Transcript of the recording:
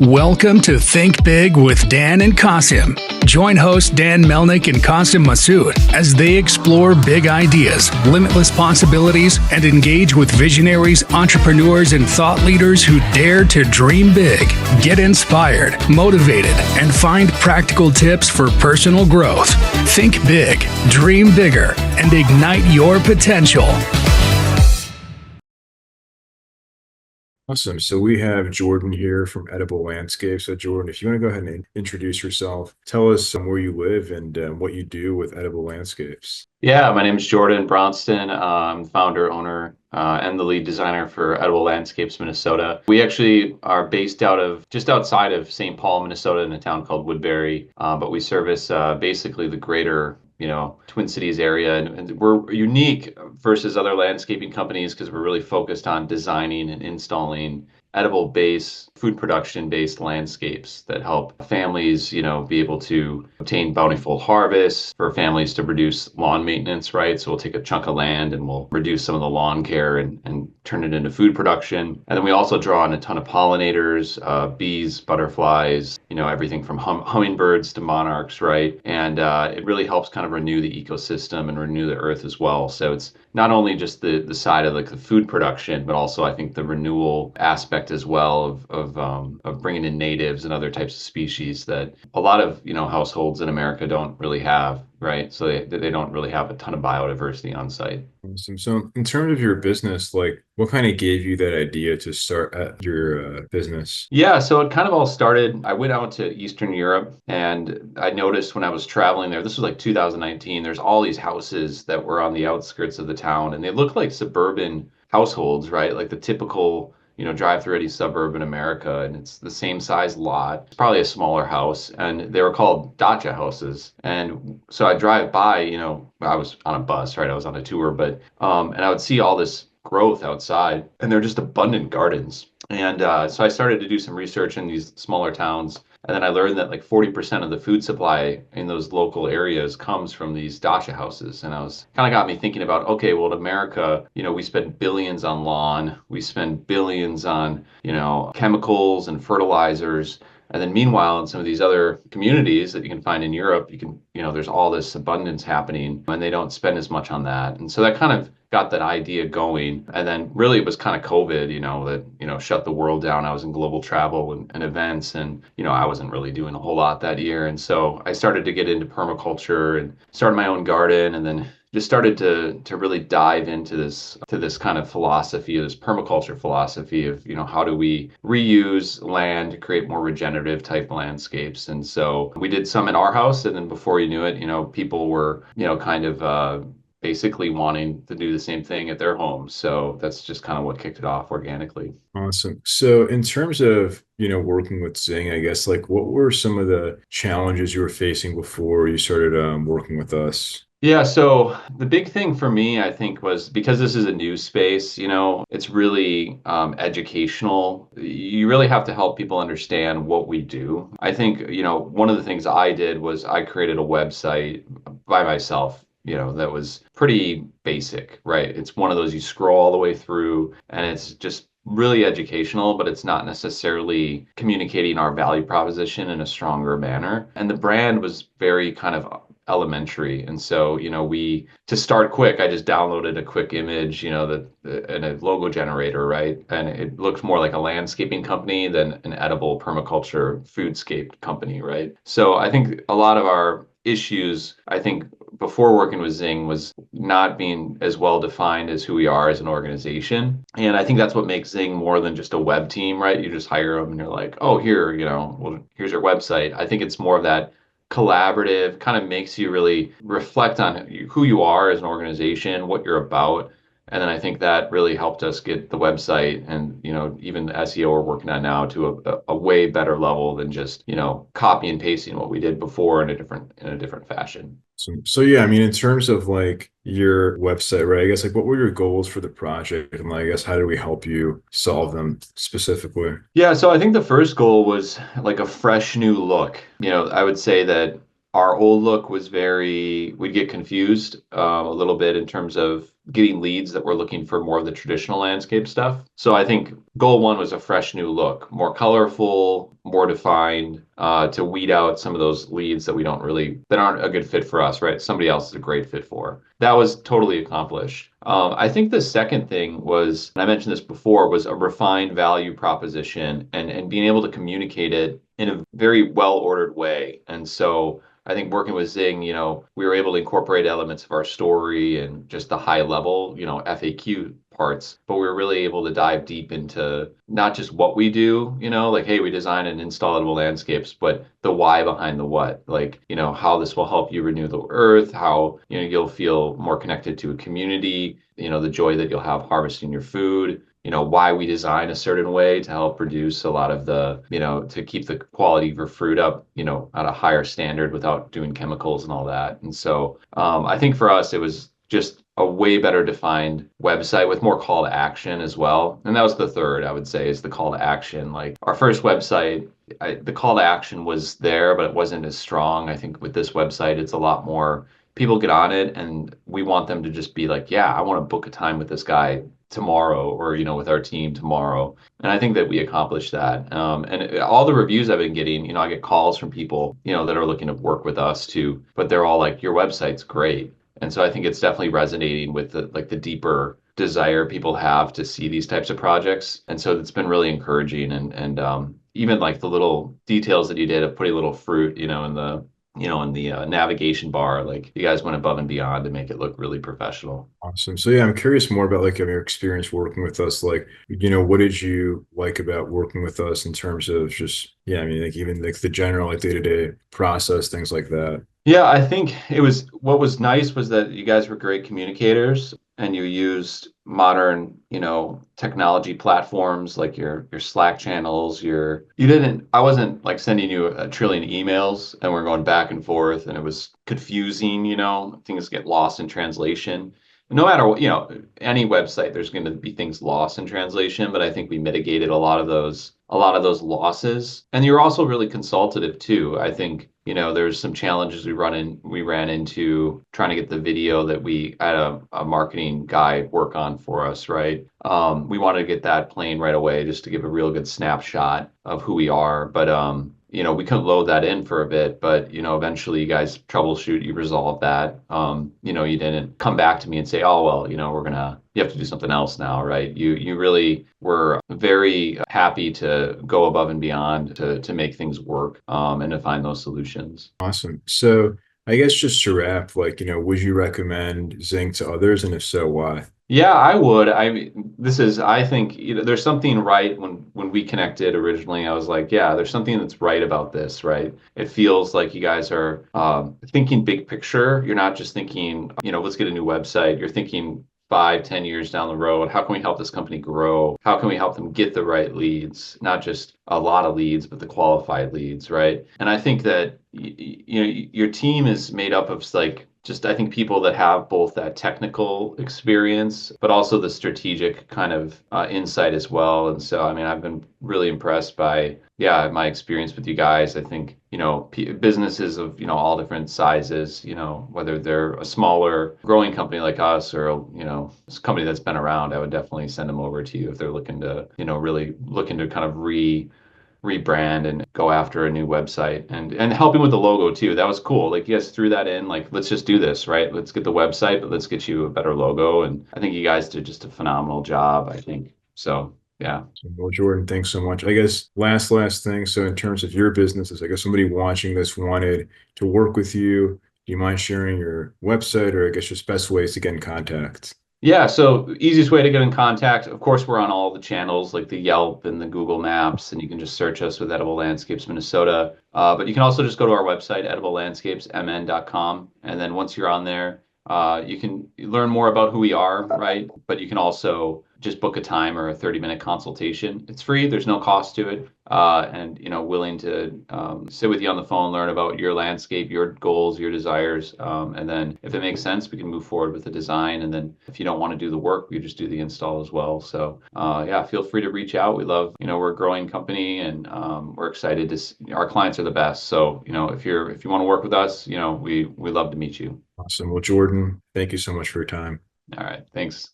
Welcome to Think Big with Dan and Qasim. Join hosts Dan Melnick and Qasim Masood as they explore big ideas, limitless possibilities, and engage with visionaries, entrepreneurs, and thought leaders who dare to dream big, get inspired, motivated, and find practical tips for personal growth. Think big, dream bigger, and ignite your potential. Awesome. So we have Jordan here from Edible Landscapes. So Jordan, if you want to go ahead and introduce yourself, tell us where you live and what you do with Edible Landscapes. Yeah, my name is Jordan Braunston. I'm founder, owner, and the lead designer for Edible Landscapes Minnesota. We actually are based out of just outside of St. Paul, Minnesota, in a town called Woodbury, but we service basically the greater Twin Cities area. And we're unique versus other landscaping companies because we're really focused on designing and installing edible-based, food production-based landscapes that help families, be able to obtain bountiful harvests, for families to produce lawn maintenance, right? So we'll take a chunk of land and we'll reduce some of the lawn care and turn it into food production. And then we also draw on a ton of pollinators, bees, butterflies, everything from hummingbirds to monarchs, right? And it really helps kind of renew the ecosystem and renew the earth as well. So it's not only just the side of the food production, but also I think the renewal aspect as well of bringing in natives and other types of species that a lot of households in America don't really have, right? So they don't really have a ton of biodiversity on site. Awesome. So in terms of your business, what kind of gave you that idea to start at your business? Yeah, so it kind of all started, I went out to Eastern Europe and I noticed when I was traveling there, this was like 2019, there's all these houses that were on the outskirts of the town and they looked like suburban households, right? Like the typical drive through any suburb in America, and it's the same size lot. It's probably a smaller house, and they were called dacha houses. And so I drive by, I was on a bus, right? I was on a tour, but and I would see all this growth outside, and they're just abundant gardens. And so I started to do some research in these smaller towns. And then I learned that like 40% of the food supply in those local areas comes from these dacha houses. And I was kind of got me thinking about, okay, well, in America, we spend billions on lawn, we spend billions on, chemicals and fertilizers. And then meanwhile, in some of these other communities that you can find in Europe, there's all this abundance happening and they don't spend as much on that. And so that kind of got that idea going. And then really it was kind of COVID, that, shut the world down. I was in global travel and events and, I wasn't really doing a whole lot that year. And so I started to get into permaculture and started my own garden and then just started to really dive into this kind of philosophy, this permaculture philosophy of, how do we reuse land to create more regenerative type landscapes. And so we did some in our house. And then before you knew it, people were, kind of basically wanting to do the same thing at their homes. So that's just kind of what kicked it off organically. Awesome. So in terms of, working with Zing, I guess, what were some of the challenges you were facing before you started working with us? Yeah, so the big thing for me, I think, was because this is a new space, it's really educational. You really have to help people understand what we do. I think, one of the things I did was I created a website by myself, that was pretty basic, right? It's one of those you scroll all the way through and it's just really educational, but it's not necessarily communicating our value proposition in a stronger manner. And the brand was very kind of elementary. And so, to start quick, I just downloaded a quick image, and a logo generator, right? And it looked more like a landscaping company than an edible permaculture foodscape company, right? So I think a lot of our issues, I think, before working with Zing was not being as well defined as who we are as an organization. And I think that's what makes Zing more than just a web team, right? You just hire them and you're like, oh, here, well, here's your website. I think it's more of that collaborative, kind of makes you really reflect on who you are as an organization, what you're about. And then I think that really helped us get the website and, even the SEO we're working on now to a way better level than just, copy and pasting what we did before in a different fashion. So yeah, I mean, in terms of your website, right? I guess what were your goals for the project? And I guess how do we help you solve them specifically? Yeah, so I think the first goal was like a fresh new look. I would say that our old look was we'd get confused a little bit in terms of getting leads that were looking for more of the traditional landscape stuff. So I think goal one was a fresh new look, more colorful, more more defined, to weed out some of those leads that aren't a good fit for us, right? Somebody else is a great fit for. That was totally accomplished. I think the second thing was, and I mentioned this before, was a refined value proposition and being able to communicate it in a very well-ordered way. And so I think working with Zing, we were able to incorporate elements of our story and just the high level, FAQ parts, but we were really able to dive deep into not just what we do, like, hey, we design and install edible landscapes, but the why behind the what, like, how this will help you renew the earth, how, you'll feel more connected to a community, the joy that you'll have harvesting your food, why we design a certain way to help produce a lot of the, to keep the quality of your fruit up, at a higher standard without doing chemicals and all that. And so I think for us, it was just a way better defined website with more call to action as well. And that was the third, I would say, is the call to action. Like our first website, the call to action was there, but it wasn't as strong. I think with this website, it's a lot more people get on it and we want them to just be like, yeah, I want to book a time with this guy tomorrow or, with our team tomorrow. And I think that we accomplished that. And all the reviews I've been getting, I get calls from people, that are looking to work with us too, but they're all like, your website's great. And so I think it's definitely resonating with the deeper desire people have to see these types of projects. And so it's been really encouraging. And even like the little details that you did of putting a little fruit, in the navigation bar, like you guys went above and beyond to make it look really professional. Awesome. So yeah, I'm curious more about like your experience working with us. Like, what did you like about working with us in terms of just, yeah, I mean, like even like the general like day-to-day process, things like that. Yeah, I think what was nice was that you guys were great communicators and you used modern, technology platforms like your Slack channels, I wasn't like sending you a trillion emails and we're going back and forth and it was confusing, things get lost in translation. No matter what, any website, there's going to be things lost in translation, but I think we mitigated a lot of those losses. And you're also really consultative too. I think, there's some challenges we ran into trying to get the video that we had a marketing guy work on for us, right? We wanted to get that playing right away just to give a real good snapshot of who we are. But we couldn't load that in for a bit, but eventually you guys troubleshoot, you resolve that. You didn't come back to me and say, oh, well, you have to do something else now, right? You really were very happy to go above and beyond to make things work, and to find those solutions. Awesome. So I guess just to wrap, like, would you recommend Zing to others? And if so, why? Yeah, I would. I think, there's something right when we connected originally. I was like, yeah, there's something that's right about this, right? It feels like you guys are thinking big picture. You're not just thinking, let's get a new website. You're thinking 5, 10 years down the road, how can we help this company grow? How can we help them get the right leads? Not just a lot of leads, but the qualified leads, right? And I think that your team is made up of like just I think people that have both that technical experience, but also the strategic kind of insight as well. And so, I've been really impressed by, my experience with you guys. I think, businesses of, all different sizes, whether they're a smaller growing company like us or, a company that's been around, I would definitely send them over to you if they're looking to, really looking to kind of rebrand and go after a new website and helping with the logo too. That was cool. Like you guys threw that in, like, let's just do this, right? Let's get the website, but let's get you a better logo. And I think you guys did just a phenomenal job, I think. So, yeah. Well, Jordan, thanks so much. I guess last thing. So in terms of your businesses, I guess somebody watching this wanted to work with you. Do you mind sharing your website or I guess just best ways to get in contact? Yeah, so easiest way to get in contact, of course, we're on all the channels like the Yelp and the Google Maps, and you can just search us with Edible Landscapes Minnesota. But you can also just go to our website, ediblelandscapesmn.com. And then once you're on there, you can learn more about who we are, right? But you can also just book a time or a 30-minute consultation. It's free. There's no cost to it. And, willing to sit with you on the phone, learn about your landscape, your goals, your desires. And then if it makes sense, we can move forward with the design. And then if you don't want to do the work, we just do the install as well. So, feel free to reach out. We love, we're a growing company and we're excited our clients are the best. So, if you want to work with us, we love to meet you. Awesome. Well, Jordan, thank you so much for your time. All right. Thanks.